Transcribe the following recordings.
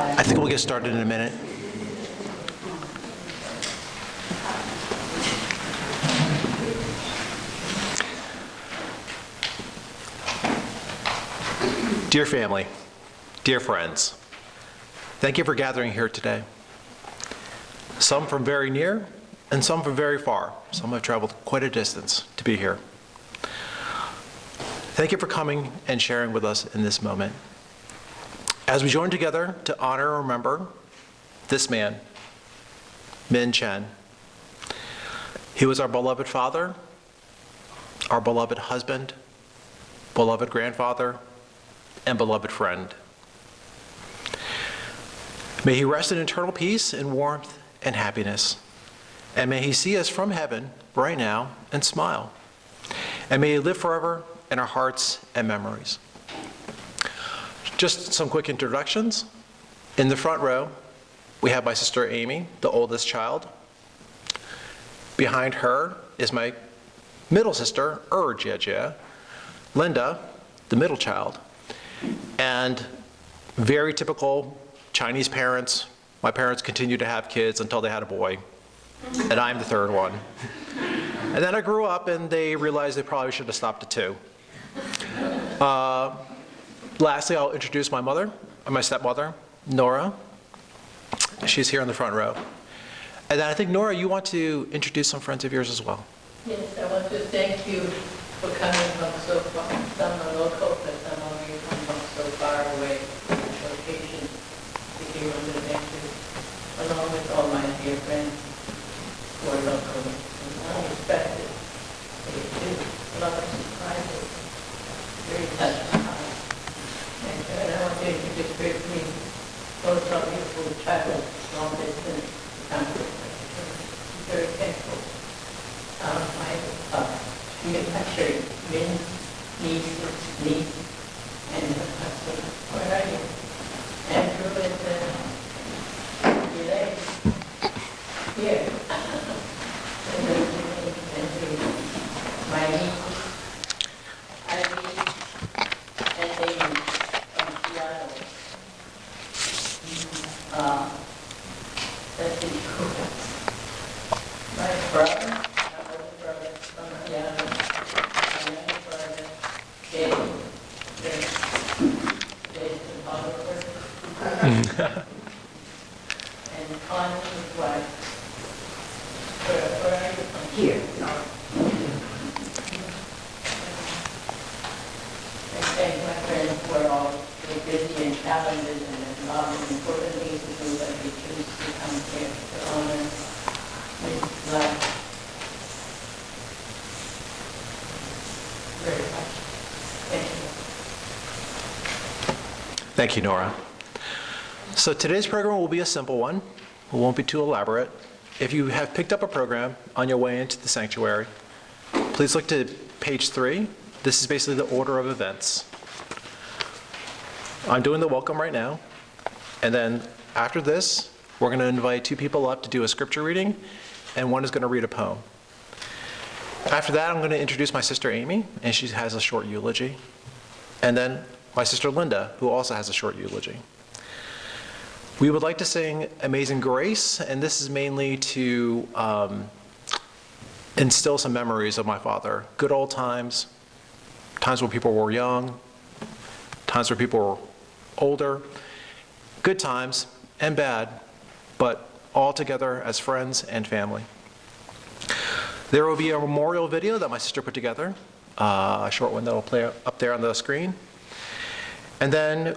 I think we'll get started in a minute. Dear family, dear friends, thank you for gathering here today. Some from very near and some from very far. Some have traveled quite a distance to be here. Thank you for coming and sharing with us in this moment. As we join together to honor and remember this man, Chen. He was our beloved father, our beloved husband, beloved grandfather, and beloved friend. May he rest in eternal peace and warmth and happiness. And may he see us from heaven right now and smile. And may he live forever in our hearts and memories. Just some quick introductions. In the front row, we have my sister Amy, the oldest child. Behind her is my middle sister, Jia, Linda, the middle child. And very typical Chinese parents. My parents continued to have kids until they had a boy. And I'm the third one. And then I grew up and they realized they probably should have stopped at 2. Lastly, I'll introduce my mother, my stepmother, Nora. She's here in the front row. And then I think, Nora, you want to introduce some friends of yours as well. Yes, I want to thank you for coming from so far. Some are local, but some of you come from so far away from this location to hear what the thank you, along with all my dear friends who are local and unexpected. They do a lot of surprises. Very touching time. And I want to introduce briefly those of you who traveled long distance to come with us. I'm very thankful. Actually, niece, and her husband. Where are you? Andrew is delayed. Here. Andrew. My niece, Ivy, and Amy from Seattle. That's it. My brother. And Connie's wife. Where are you from? Here. I thank my friends who are all very busy and talented and have a lot of important things to do that they choose to come here to honor his life. Very much. Thank you. Thank you, Nora. So today's program will be a simple one. It won't be too elaborate. If you have picked up a program on your way into the sanctuary, please look to page 3. This is basically the order of events. I'm doing the welcome right now. And then after this, we're going to invite 2 people up to do a scripture reading, and one is going to read a poem. After that, I'm going to introduce my sister Amy, and she has a short eulogy. And then my sister Linda, who also has a short eulogy. We would like to sing Amazing Grace, and this is mainly to instill some memories of my father. Good old times, times when people were young, times where people were older, good times and bad, but all together as friends and family. There will be a memorial video that my sister put together, a short one that will play up there on the screen. And then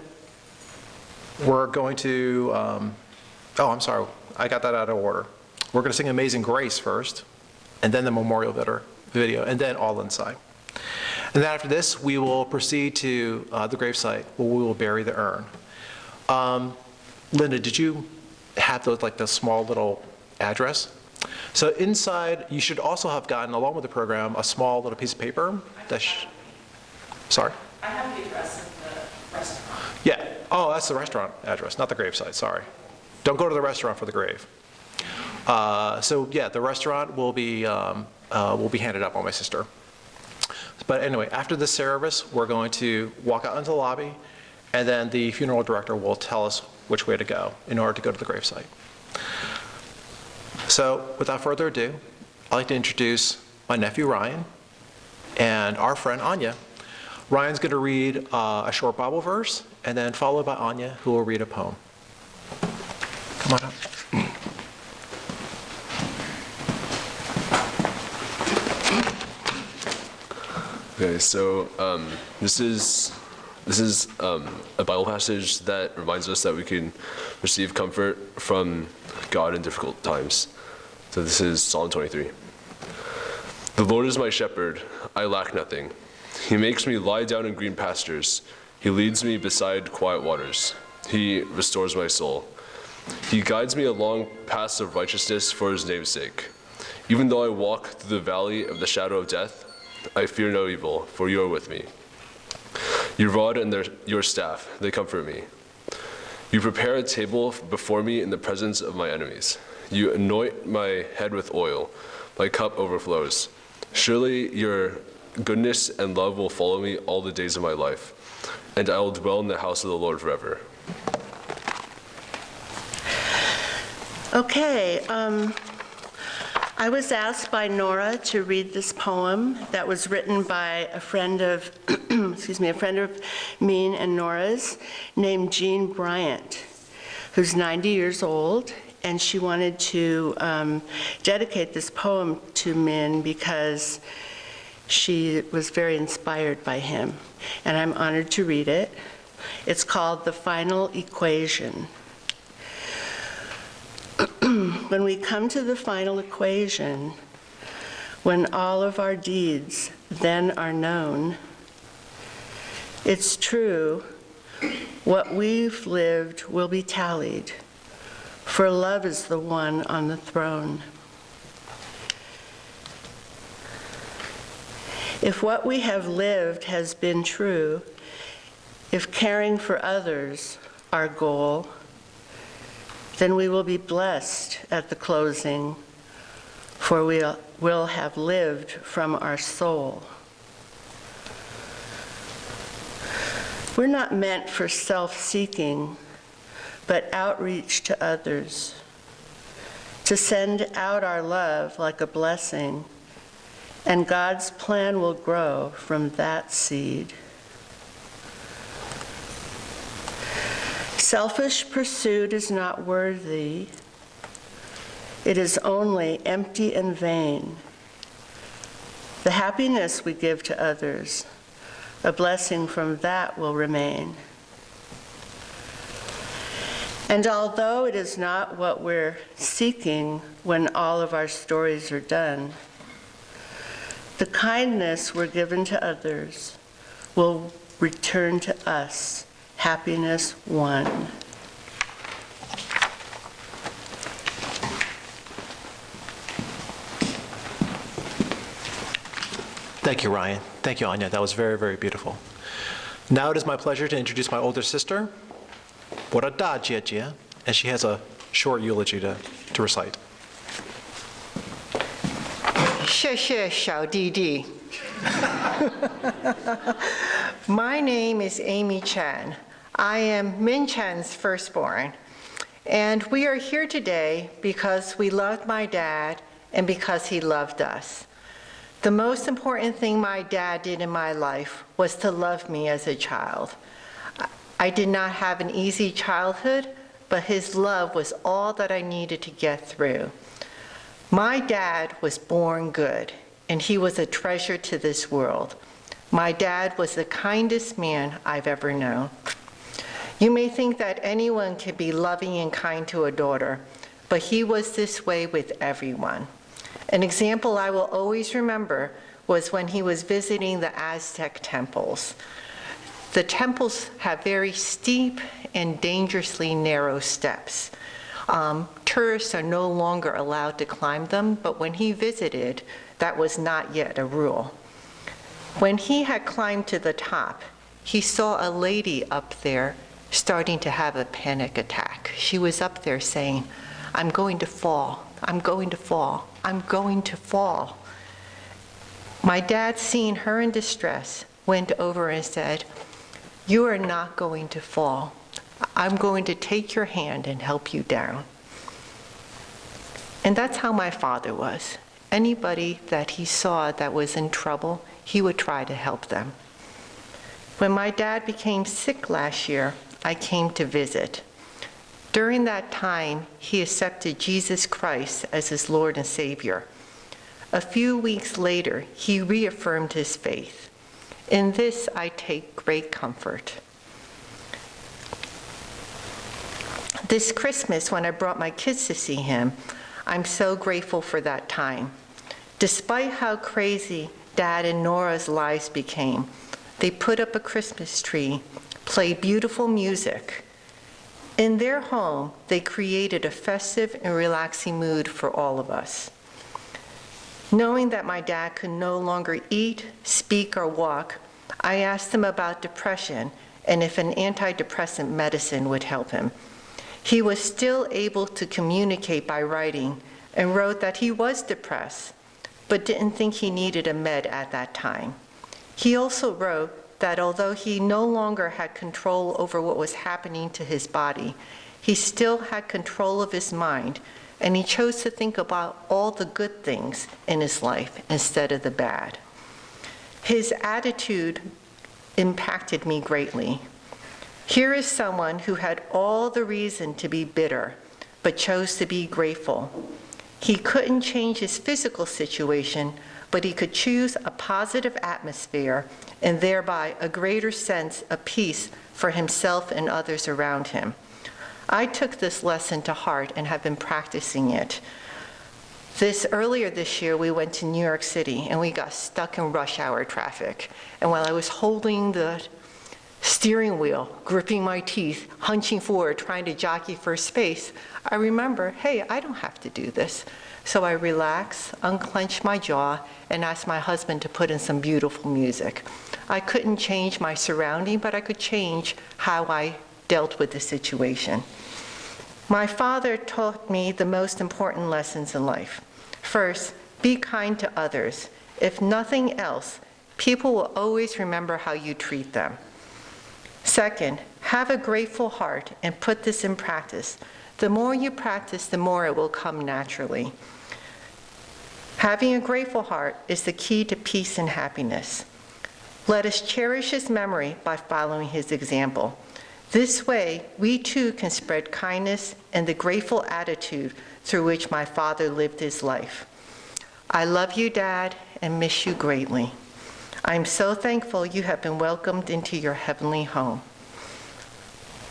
we're going to, I'm sorry, I got that out of order. We're going to sing Amazing Grace first, and then the memorial video, and then All Inside. And then after this, we will proceed to the gravesite where we will bury the urn. Linda, did you have those, like the small little address? So inside, you should also have gotten, along with the program, a small little piece of paper. Sorry? I have the address of the restaurant. Yeah. Oh, that's the restaurant address, not the gravesite, sorry. Don't go to the restaurant for the grave. So yeah, the restaurant will be handed up by my sister. But anyway, after this service, we're going to walk out into the lobby, and then the funeral director will tell us which way to go in order to go to the gravesite. So without further ado, I'd like to introduce my nephew Ryan and our friend Anya. Ryan's going to read a short Bible verse, and then followed by Anya, who will read a poem. Come on up. Okay, so this is a Bible passage that reminds us that we can receive comfort from God in difficult times. So this is Psalm 23. The Lord is my shepherd, I lack nothing. He makes me lie down in green pastures. He leads me beside quiet waters. He restores my soul. He guides me along paths of righteousness for his name's sake. Even though I walk through the valley of the shadow of death, I fear no evil, for you are with me. Your rod and your staff, they comfort me. You prepare a table before me in the presence of my enemies. You anoint my head with oil. My cup overflows. Surely your goodness and love will follow me all the days of my life, and I will dwell in the house of the Lord forever. Okay, I was asked by Nora to read this poem that was written by a friend of, a friend of Min and Nora's named Jean Bryant, who's 90 years old, and she wanted to dedicate this poem to Min because she was very inspired by him, and I'm honored to read it. It's called The Final Equation. When we come to the final equation, when all of our deeds then are known, it's true, what we've lived will be tallied, for love is the one on the throne. If what we have lived has been true, if caring for others our goal, then we will be blessed at the closing, for we will have lived from our soul. We're not meant for self-seeking, but outreach to others, to send out our love like a blessing, and God's plan will grow from that seed. Selfish pursuit is not worthy. It is only empty and vain. The happiness we give to others, a blessing from that will remain. And although it is not what we're seeking when all of our stories are done, the kindness we're given to others will return to us. Happiness won. Thank you, Ryan. Thank you, Anya. That was very, very beautiful. Now it is my pleasure to introduce my older sister, Borada Jia, and she has a short eulogy to recite. 谢谢小弟弟. My name is Amy Chen. I am Min Chen's firstborn, and we are here today because we loved my dad and because he loved us. The most important thing my dad did in my life was to love me as a child. I did not have an easy childhood, but his love was all that I needed to get through. My dad was born good, and he was a treasure to this world. My dad was the kindest man I've ever known. You may think that anyone can be loving and kind to a daughter, but he was this way with everyone. An example I will always remember was when he was visiting the Aztec temples. The temples have very steep and dangerously narrow steps. Tourists are no longer allowed to climb them, but when he visited, that was not yet a rule. When he had climbed to the top, he saw a lady up there starting to have a panic attack. She was up there saying, "I'm going to fall, I'm going to fall, I'm going to fall." My dad, seeing her in distress, went over and said, "You are not going to fall. I'm going to take your hand and help you down. And that's how my father was. Anybody that he saw that was in trouble, he would try to help them. When my dad became sick last year, I came to visit. During that time, he accepted Jesus Christ as his Lord and Savior. A few weeks later, he reaffirmed his faith. In this, I take great comfort. This Christmas, when I brought my kids to see him, I'm so grateful for that time. Despite how crazy Dad and Nora's lives became, they put up a Christmas tree, played beautiful music. In their home, they created a festive and relaxing mood for all of us. Knowing that my dad could no longer eat, speak, or walk, I asked him about depression and if an antidepressant medicine would help him. He was still able to communicate by writing and wrote that he was depressed, but didn't think he needed a med at that time. He also wrote that although he no longer had control over what was happening to his body, he still had control of his mind, and he chose to think about all the good things in his life instead of the bad. His attitude impacted me greatly. Here is someone who had all the reason to be bitter, but chose to be grateful. He couldn't change his physical situation, but he could choose a positive atmosphere and thereby a greater sense of peace for himself and others around him. I took this lesson to heart and have been practicing it. Earlier this year, we went to New York City and we got stuck in rush hour traffic. And while I was holding the steering wheel, gripping my teeth, hunching forward, trying to jockey for space, I remember, hey, I don't have to do this. So I relaxed, unclenched my jaw, and asked my husband to put in some beautiful music. I couldn't change my surrounding, but I could change how I dealt with the situation. My father taught me the most important lessons in life. First, be kind to others. If nothing else, people will always remember how you treat them. Second, have a grateful heart and put this in practice. The more you practice, the more it will come naturally. Having a grateful heart is the key to peace and happiness. Let us cherish his memory by following his example. This way, we too can spread kindness and the grateful attitude through which my father lived his life. I love you, Dad, and miss you greatly. I'm so thankful you have been welcomed into your heavenly home.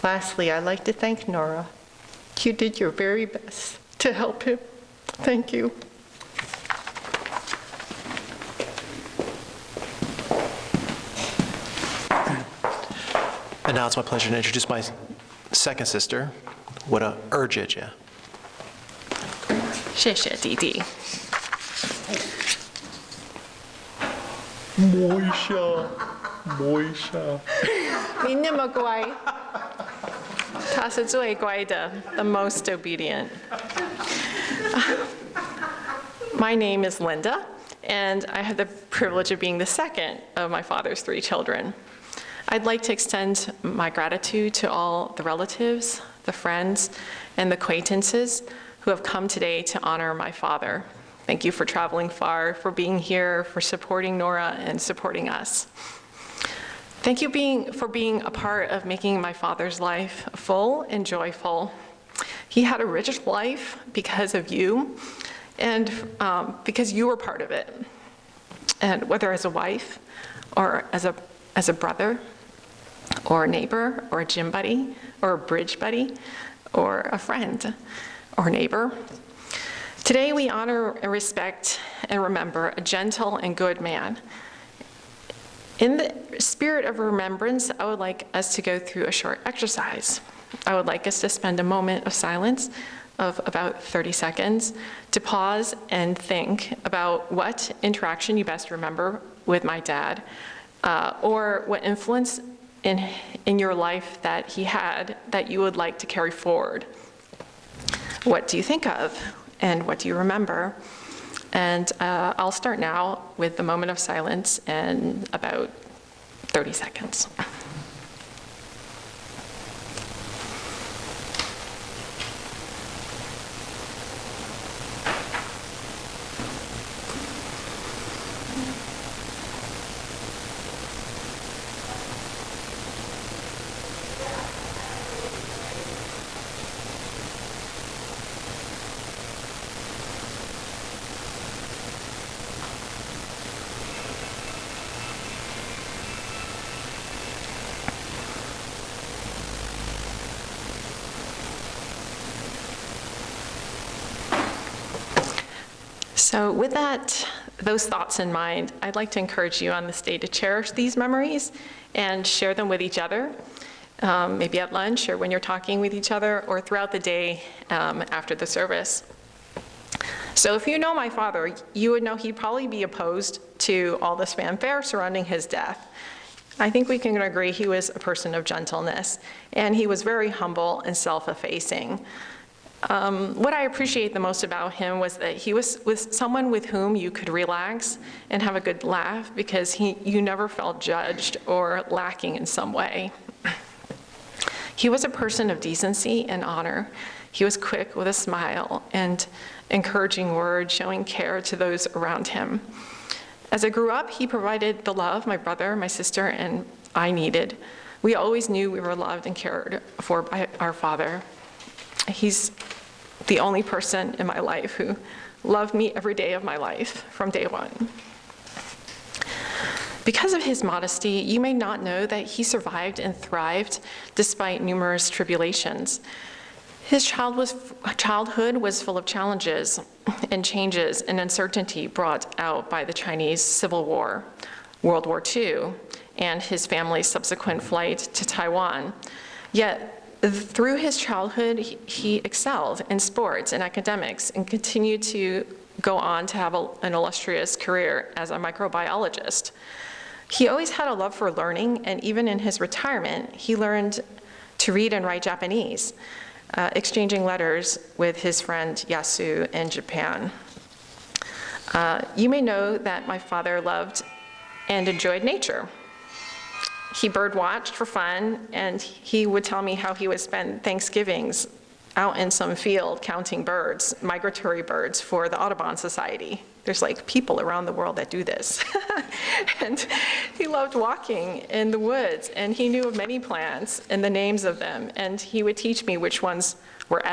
Lastly, I'd like to thank Nora. You did your very best to help him. Thank you. And now it's my pleasure to introduce my second sister, Wada Urjija. 谢谢弟弟。摸一下，摸一下。你那么乖，他是最乖的 the most obedient. My name is Linda, and I have the privilege of being the second of my father's 3 children. I'd like to extend my gratitude to all the relatives, the friends, and the acquaintances who have come today to honor my father. Thank you for traveling far, for being here, for supporting Nora and supporting us. Thank you for being a part of making my father's life full and joyful. He had a rich life because of you and because you were part of it. And whether as a wife or as a brother or a neighbor or a gym buddy or a bridge buddy or a friend or neighbor. Today we honor and respect and remember a gentle and good man. In the spirit of remembrance, I would like us to go through a short exercise. I would like us to spend a moment of silence of about 30 seconds to pause and think about what interaction you best remember with my dad, or what influence in your life that he had that you would like to carry forward. What do you think of, and what do you remember? And I'll start now with the moment of silence in about 30 seconds. So with those thoughts in mind, I'd like to encourage you on this day to cherish these memories and share them with each other, maybe at lunch or when you're talking with each other or throughout the day after the service. So if you know my father, you would know he'd probably be opposed to all this fanfare surrounding his death. I think we can agree he was a person of gentleness, and he was very humble and self-effacing. What I appreciate the most about him was that he was with someone with whom you could relax and have a good laugh because you never felt judged or lacking in some way. He was a person of decency and honor. He was quick with a smile and encouraging words, showing care to those around him. As I grew up, he provided the love my brother, my sister, and I needed. We always knew we were loved and cared for by our father. He's the only person in my life who loved me every day of my life from day one. Because of his modesty, you may not know that he survived and thrived despite numerous tribulations. His childhood was full of challenges and changes and uncertainty brought out by the Chinese Civil War, World War II, and his family's subsequent flight to Taiwan. Yet, through his childhood, he excelled in sports and academics and continued to go on to have an illustrious career as a microbiologist. He always had a love for learning, and even in his retirement, he learned to read and write Japanese, exchanging letters with his friend Yasu in Japan. You may know that my father loved and enjoyed nature. He bird watched for fun, and he would tell me how he would spend Thanksgivings out in some field counting birds, migratory birds, for the Audubon Society. There's like people around the world that do this. And he loved walking in the woods, and he knew of many plants and the names of them, and he would teach me which ones were